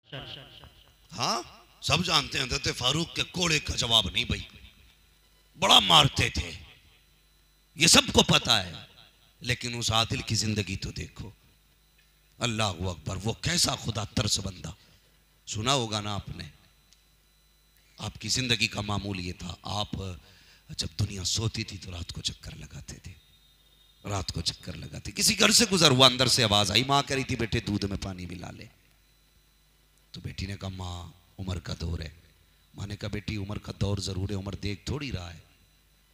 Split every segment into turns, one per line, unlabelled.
हाँ सब जानते हैं हज़रत फारूक के कोड़े का जवाब नहीं भाई, बड़ा मारते थे, ये सबको पता है। लेकिन उस आदिल की जिंदगी तो देखो, अल्लाह अकबर, वो कैसा खुदा तरस बंदा। सुना होगा ना आपने, आपकी जिंदगी का मामूल ये था, आप जब दुनिया सोती थी तो रात को चक्कर लगाते थे, रात को चक्कर लगाते। किसी घर से गुजर हुआ, अंदर से आवाज आई, माँ कह रही थी बेटे दूध में पानी मिला ले। तो बेटी ने कहा माँ उम्र का दौर है। माँ ने कहा बेटी उम्र का दौर जरूर है, उम्र देख थोड़ी रहा है।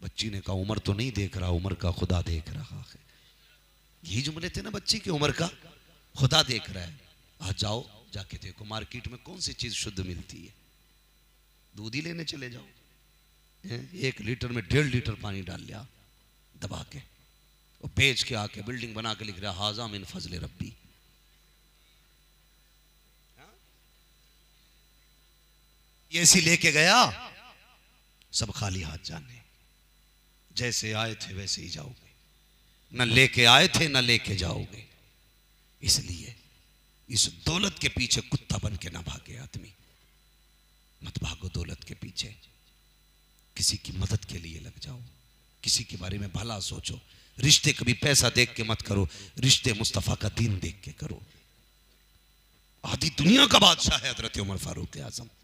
बच्ची ने कहा उम्र तो नहीं देख रहा, उम्र का खुदा देख रहा है। यही जुमले थे ना बच्ची की, उम्र का खुदा देख रहा है। आज जाओ जाके देखो मार्केट में कौन सी चीज शुद्ध मिलती है, दूध ही लेने चले जाओ, 1 लीटर में 1.5 लीटर पानी डाल लिया दबा के, और बेच के आके बिल्डिंग बना के लिख रहा हाजा मिन फजले रब्बी। ऐसी लेके गया, सब खाली हाथ जाने, जैसे आए थे वैसे ही जाओगे, न लेके आए थे न लेके जाओगे। इसलिए इस दौलत के पीछे कुत्ता बन के ना भागे आदमी, मत भागो दौलत के पीछे, किसी की मदद के लिए लग जाओ, किसी के बारे में भला सोचो। रिश्ते कभी पैसा देख के मत करो, रिश्ते मुस्तफा का दीन देख के करो। आधी दुनिया का बादशाह है हजरत उमर फारूक आजम।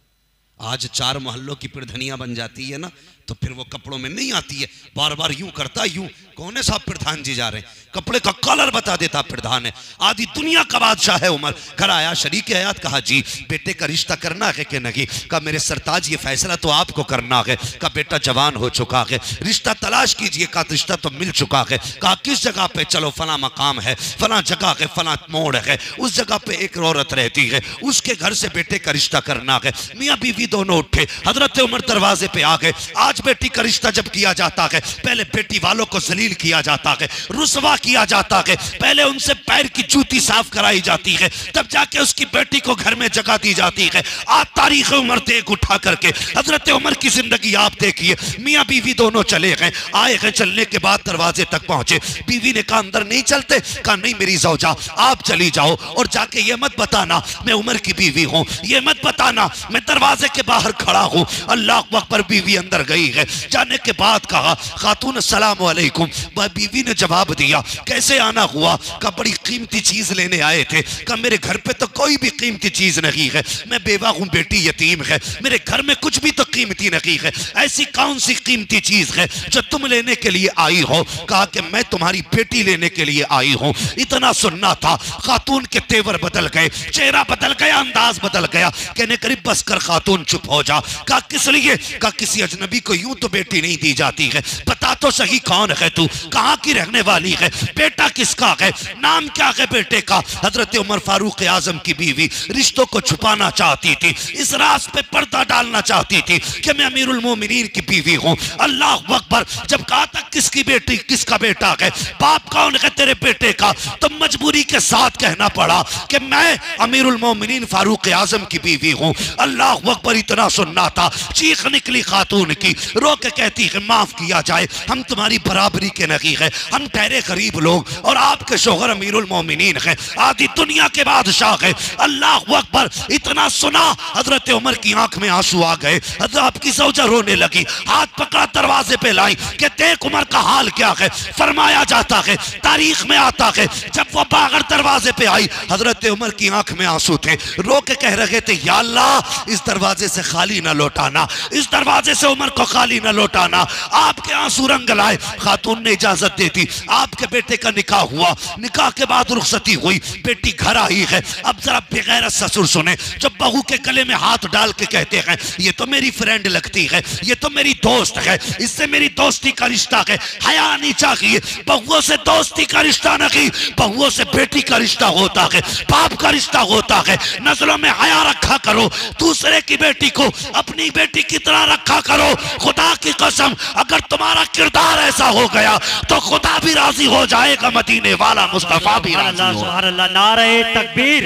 आज 4 मोहल्लों की प्रधानियां बन जाती है ना, तो फिर वो कपड़ों में नहीं आती है, बार बार यूं करता यूं, कौन है साहब प्रधान जी जा रहे हैं, कपड़े का कलर बता देता प्रधान है। आधी दुनिया का बादशाह है उमर। घर आया शरीक हयात, कहा जी बेटे का रिश्ता करना है कि नहीं। कहा मेरे सरताज ये फैसला तो आपको करना है। कहा बेटा जवान हो चुका है, रिश्ता तलाश कीजिए। कहा रिश्ता तो मिल चुका है। कहा किस जगह पे, चलो फला मकाम है, फला जगह है, फला मोड़ है, उस जगह पे एक औरत रहती है, उसके घर से बेटे का रिश्ता करना है। मियाँ बीवी दोनों उठे, हजरत उमर दरवाजे पे आ गए। आज बेटी का रिश्ता जब किया जाता है, पहले बेटी वालों को जलील किया जाता है, रुसवा किया जाता है, पहले उनसे पैर की जूती साफ कराई जाती है, तब जाके उसकी बेटी को घर में जगह दी जाती है। आज तारीख उमर देख उठा करके हजरत उमर की जिंदगी आप देखिए। मियाँ बीवी दोनों चले गए, आए गए, चलने के बाद दरवाजे तक पहुंचे। बीवी ने कहा अंदर नहीं चलते। कहा नहीं मेरी ज़ौजा आप चली जाओ, और जाके ये मत बताना मैं उमर की बीवी हूँ, ये मत बताना मैं दरवाजे के बाहर खड़ा हूँ। अल्लाह अकबर। बीवी अंदर गई है, जाने के बाद कहा खातून अस्सलाम वालेकुम। बीवी ने जवाब दिया कैसे आना हुआ। का बड़ी कीमती चीज लेने आए थे। का मेरे घर पे तो कोई भी कीमती चीज नहीं है, मैं बेवा हूँ, बेटी यतीम है, मेरे घर में कुछ भी तो कीमती नहीं है। ऐसी कौन सी कीमती चीज है जो तुम लेने के लिए आई हो। कहा कि मैं तुम्हारी बेटी लेने के लिए आई हूँ। इतना सुनना था, खातून के तेवर बदल गए, चेहरा बदल गया, अंदाज बदल गया। कहने करीब बस कर खातून चुप हो जा। कहा किस लिए। कहा किसी अजनबी को यूं तो बेटी नहीं दी जाती है, बता तो सही कौन है तू, कहाँ की रहने वाली है, बेटा किसका है, नाम क्या है बेटे का। हजरत उमर फारूक आजम की बीवी रिश्तों को छुपाना चाहती थी, इस राज पे पर्दा डालना चाहती थी कि मैं अमीरुल मोमिनीन की बीवी हूँ। अल्लाह अकबर। जब कहा था किसकी बेटी, किसका बेटा है, बाप कौन है तेरे बेटे का, तो मजबूरी के साथ कहना पड़ा कि मैं अमीरुल मोमिनीन फारूक आजम की बीवी हूँ। अल्लाह अकबर। इतना सुनना था, चीख निकली खातून की, रो के कहती है माफ किया जाए, हम तुम्हारी बराबरी के नहीं है, हम ठहरे गरीब लोग और आपके शोहर अमीरुल मोमिनीन है, आधी दुनिया के बादशाह है। अल्लाह अकबर। इतना सुना हजरत उमर की आंख में आंसू आ गए। हजरत आपकी ज़ौजा रोने लगी, हाथ पकड़ा दरवाजे पे लाई कि देख उमर का हाल क्या है। फरमाया जाता है, तारीख में आता है, जब वो बागर दरवाजे पे आई हजरत उमर की आंख में आंसू थे, रो के कह रहे थे या अल्लाह इस दरवाजे से खाली ना लौटाना, इस दरवाजे से उमर को खाली ना लौटाना। आपके आंसू रंग लाए। खातून ने इजाजत दे दी, आपके बेटे का निकाह हुआ, निकाह के बाद रुखसती हुई, बेटी घर आई है। अब जरा बेगैरत ससुर सुने, जब बहू के गले में हाथ डाल के कहते हैं ये तो मेरी फ्रेंड लगती है, ये तो मेरी दोस्त है, इससे मेरी दोस्ती का रिश्ता है, हया नहीं चाहिए। बहुओं से दोस्ती का रिश्ता नहीं, बहुओं से बेटी का रिश्ता होता है, बाप का रिश्ता होता है। नजरों में हया रखा करो, दूसरे की बेटी को अपनी बेटी की तरह रखा करो। खुदा की कसम अगर तुम्हारा किरदार ऐसा हो गया तो खुदा भी राजी हो जाएगा, मदीने वाला मुस्तफा भी राजी हो।
नारे तकबीर,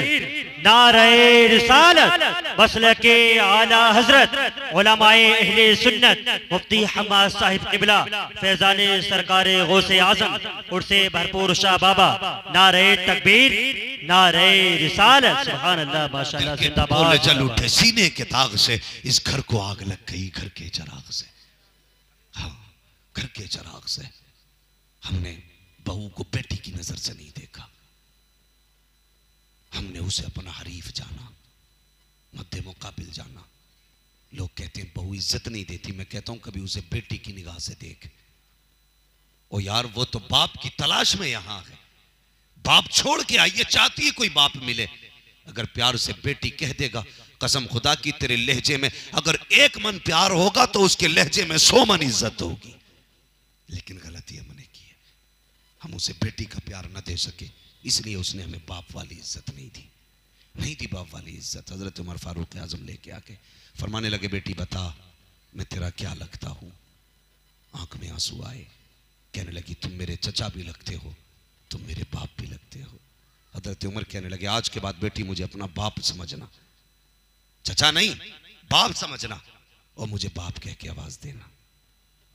नारे रिसालत मसलके आला हजरत उलमाए अहले सुन्नत मुफ्ती हम्माद साहिब क़िबला फैज़ाने सरकारे गौसे आज़म उर्से भरपूर शाह बाबा। नारे तकबीर, नारे रिसालत, सुभान अल्लाह, माशाअल्लाह, जिंदाबाद।
जल उठे सीने के दाग से, इस घर को आग लग गई घर के चिराग से। हाँ, घर के चिराग से। हमने बहू को बेटी की नजर से नहीं देखा, हमने उसे अपना हरीफ जाना, मद्दे मुकाबिल जाना। लोग कहते हैं बहू इज्जत नहीं देती, मैं कहता हूं कभी उसे बेटी की निगाह से देख। ओ यार, वो तो बाप की तलाश में यहां है, बाप छोड़ के आई, ये चाहती है कोई बाप मिले। अगर प्यार से बेटी कह देगा, कसम खुदा की तेरे लहजे में अगर 1 मन प्यार होगा तो उसके लहजे में 100 मन इज्जत होगी। लेकिन गलती हमने की है, हम उसे बेटी का प्यार न दे सके, इसलिए उसने हमें बाप वाली इज्जत नहीं दी, नहीं दी बाप वाली इज्जत। हजरत उमर फारूक आजम लेके आके फरमाने लगे, बेटी बता मैं तेरा क्या लगता हूं। आंख में आंसू आए, कहने लगी तुम मेरे चचा भी लगते हो, तुम मेरे बाप भी लगते हो। हजरत उमर कहने लगे, आज के बाद बेटी मुझे अपना बाप समझना, चचा नहीं बाप समझना, और मुझे बाप कह के आवाज देना।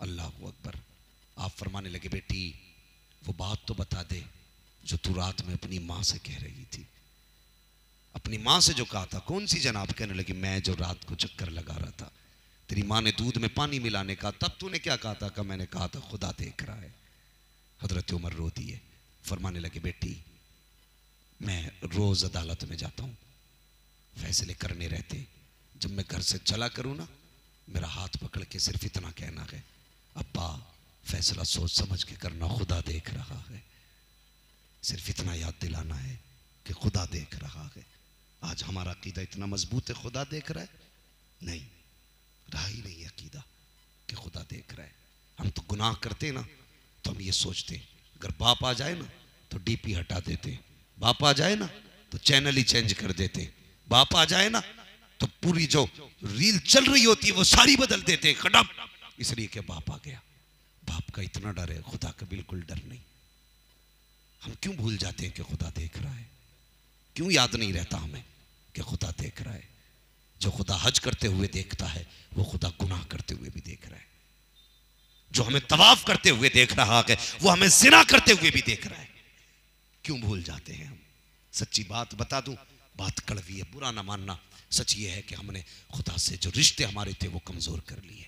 अल्लाह अकबर। आप फरमाने लगे, बेटी वो बात तो बता दे जो तू रात में अपनी मां से कह रही थी। अपनी मां से जो कहा था, कौन सी जनाब? कहने लगी, मैं जो रात को चक्कर लगा रहा था, तेरी मां ने दूध में पानी मिलाने का, तब तूने क्या कहा था? मैंने कहा था खुदा देख रहा है। हजरत उमर रो दिए, फरमाने लगे, बेटी मैं रोज अदालत में जाता हूं, फैसले करने रहते, जब मैं घर से चला करूं ना, मेरा हाथ पकड़ के सिर्फ इतना कहना है, अब्बा फैसला सोच समझ के करना, खुदा देख रहा है। सिर्फ इतना याद दिलाना है कि खुदा देख रहा है। आज हमारा अकीदा इतना मजबूत है, खुदा देख रहा है? नहीं, रहा ही नहीं अकीदा कि खुदा देख रहा है। हम तो गुनाह करते ना तो हम ये सोचते, अगर बाप आ जाए ना तो डीपी हटा देते, बाप आ जाए ना तो चैनल ही चेंज कर देते, बाप आ जाए ना तो पूरी जो रील चल रही होती है वो सारी बदल देते, खटप, इसलिए कि बाप आ गया। बाप का इतना डर है, खुदा का बिल्कुल डर नहीं। हम क्यों भूल जाते हैं कि खुदा देख रहा है? क्यों याद नहीं रहता हमें कि खुदा देख रहा है? जो खुदा हज करते हुए देखता है, वो खुदा गुनाह करते हुए भी देख रहा है। जो हमें तवाफ करते हुए देख रहा है, वो हमें जिना करते हुए भी देख रहा है। क्यों भूल जाते हैं हम? सच्ची बात बता दूं, बात कड़वी है, बुरा ना मानना, सच ये है कि हमने खुदा से जो रिश्ते हमारे थे वो कमजोर कर लिए।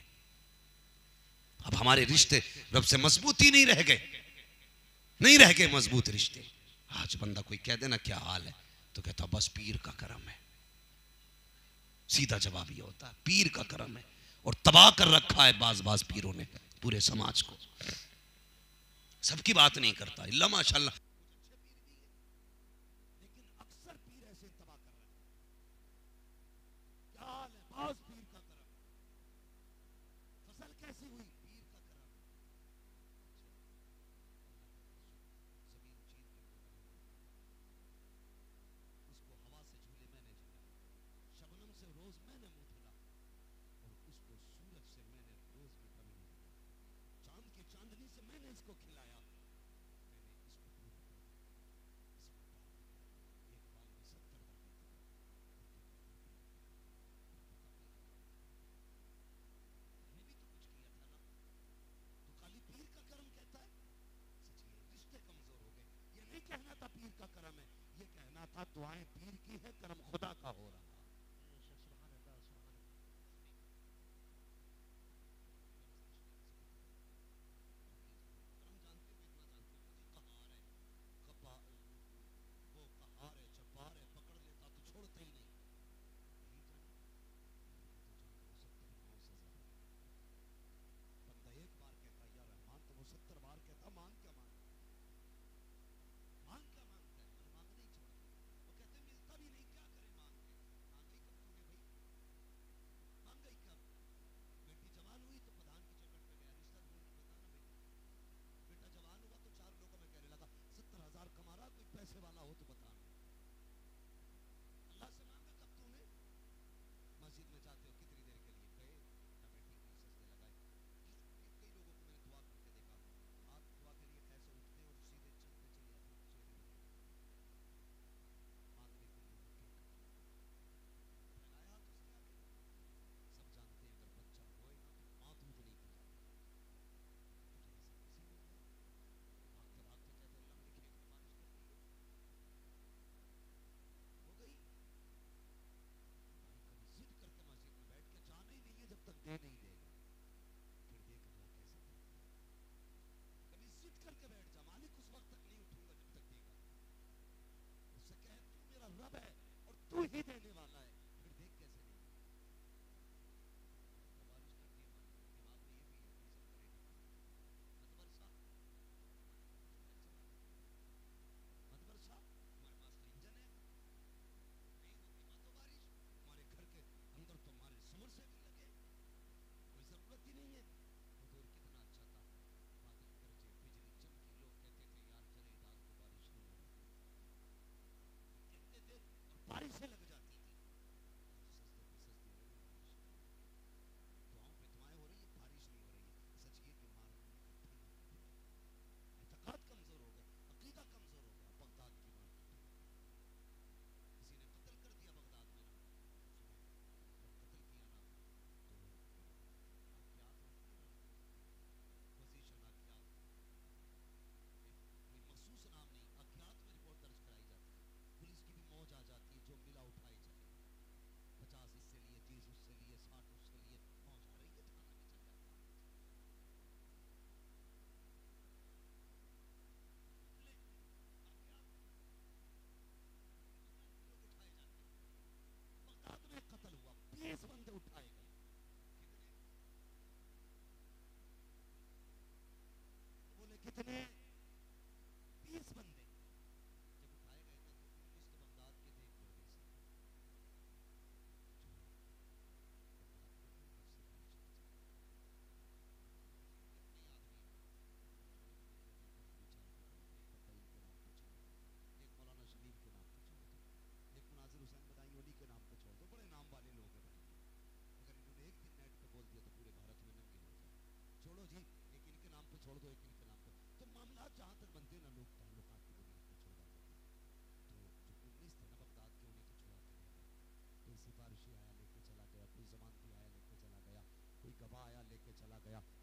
अब हमारे रिश्ते रब से मजबूत ही नहीं रह गए, नहीं रह गए मजबूत रिश्ते। आज बंदा कोई कह देना क्या हाल है, तो कहता बस पीर का करम है। सीधा जवाब ये होता है, पीर का करम है। और तबाह कर रखा है बाज बाज पीरों ने पूरे समाज को। सबकी बात नहीं करता, इल्ला माशाल्लाह, लेकिन अक्सर पीर ऐसे तबाह कर रहे हैं। क्या हाल है? बाज पीर का करम। फसल कैसी हुई? पीर का करम। उसको हवा से झूले मैंने झुलाया, शबनम से रोज मैंने मुंह धुला, और उसको सूरज से मैंने रोज विटामिन दिया, चांद की चांदनी से मैंने इसको खिलाया, मैंने इसको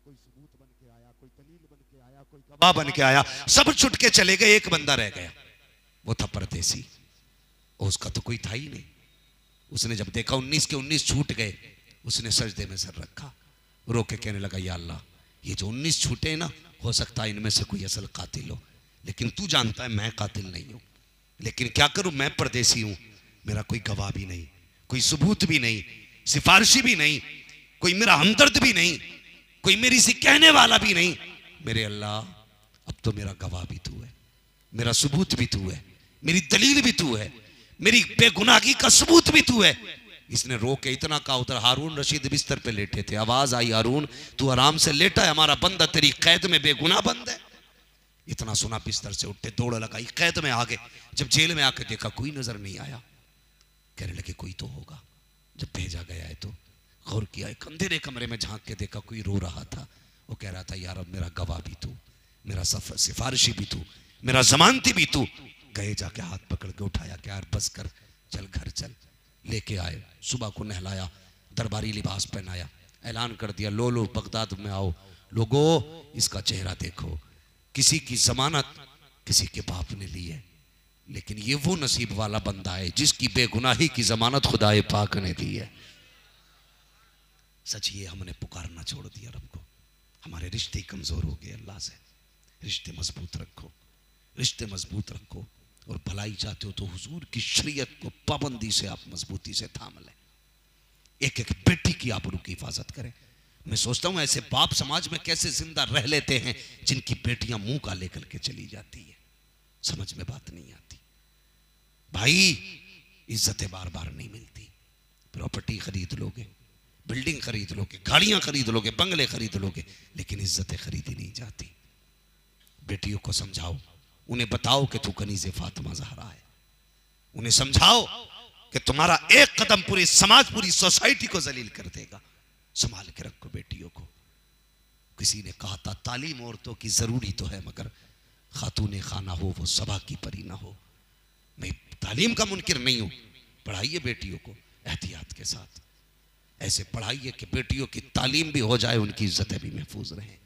कोई सबूत बन के आया, कोई दलील बन के आया, कोई गवाह बन के आया, सब छुट के चले गए, एक बंदा रह गया, वो था परदेसी। उसका तो कोई था ही नहीं। उसने जब देखा 19 के 19 छूट गए, उसने सजदे में सर रखा, रो के कहने लगा, या अल्लाह, ये जो 19 छूटे ना, हो सकता है इनमें से कोई असल कातिल हो, लेकिन तू जानता है मैं कातिल नहीं हूं। लेकिन क्या करूं, मैं परदेसी हूं, मेरा कोई गवाह भी नहीं, कोई सबूत भी नहीं, सिफारिशी भी नहीं, कोई मेरा हमदर्द भी नहीं, कोई मेरी से कहने वाला भी नहीं। मेरे अल्लाह, अब तो मेरा गवाह भी तू है, मेरा सबूत भी तू है, मेरी दलील भी तू है, मेरी बेगुनाही का सबूत भी तू है। इसने रो के इतना कहा, उधर हारून रशीद बिस्तर पे लेटे थे, आवाज आई, हारून तू आराम से लेटा है, हमारा बंदा तेरी कैद में बेगुनाह बंद है। इतना सुना बिस्तर से उठे, दौड़ लगाई, कैद में आ गए। जब जेल में आके देखा कोई नजर नहीं आया, कहने लगे कोई तो होगा। जब भेजा गया है तो गौर किया, एक अंधेरे कमरे में झांक के देखा कोई रो रहा था। वो कह रहा था, यार अब मेरा गवाह भी तू, मेरा सिफारिशी भी तू, मेरा जमानती भी तू। गए, जाके हाथ पकड़ के उठाया कि यार बस कर, चल घर चल। लेके आए, सुबह को नहलाया, दरबारी लिबास पहनाया, ऐलान कर दिया, लो लो बगदाद में आओ, लोगो इसका चेहरा देखो। किसी की जमानत किसी के बाप ने ली है, लेकिन ये वो नसीब वाला बंदा है जिसकी बेगुनाही की जमानत खुदाए पाक ने दी है। सच ये हमने पुकारना छोड़ दिया रब को, हमारे रिश्ते कमजोर हो गए अल्लाह से। रिश्ते मजबूत रखो, रिश्ते मजबूत रखो, और भलाई चाहते हो तो हुजूर की शरीयत को पाबंदी से आप मजबूती से थाम लें। एक एक बेटी की आबरू की हिफाजत करें। मैं सोचता हूं ऐसे बाप समाज में कैसे जिंदा रह लेते हैं जिनकी बेटियां मुंह का लेकर के चली जाती है, समझ में बात नहीं आती। भाई इज्जतें बार बार नहीं मिलती। प्रॉपर्टी खरीद लोगे, बिल्डिंग खरीद लोगे, गाड़ियां खरीद लोगे, बंगले खरीद लोगे, लेकिन इज्जतें खरीदी नहीं जाती। बेटियों को समझाओ, उन्हें बताओ कि तू कनीज़े फातिमा ज़हरा है, उन्हें समझाओ कि तुम्हारा एक कदम पूरी समाज, पूरी सोसाइटी को जलील कर देगा। संभाल के रखो बेटियों को। किसी ने कहा था तालीम औरतों की जरूरी तो है, मगर खातूने खाना हो वो सबा की परी ना हो। मैं तालीम का मुनकिर नहीं हूं, पढ़ाइए बेटियों को एहतियात के साथ, ऐसे पढ़ाइए कि बेटियों की तालीम भी हो जाए, उनकी इज्जतें भी महफूज रहें।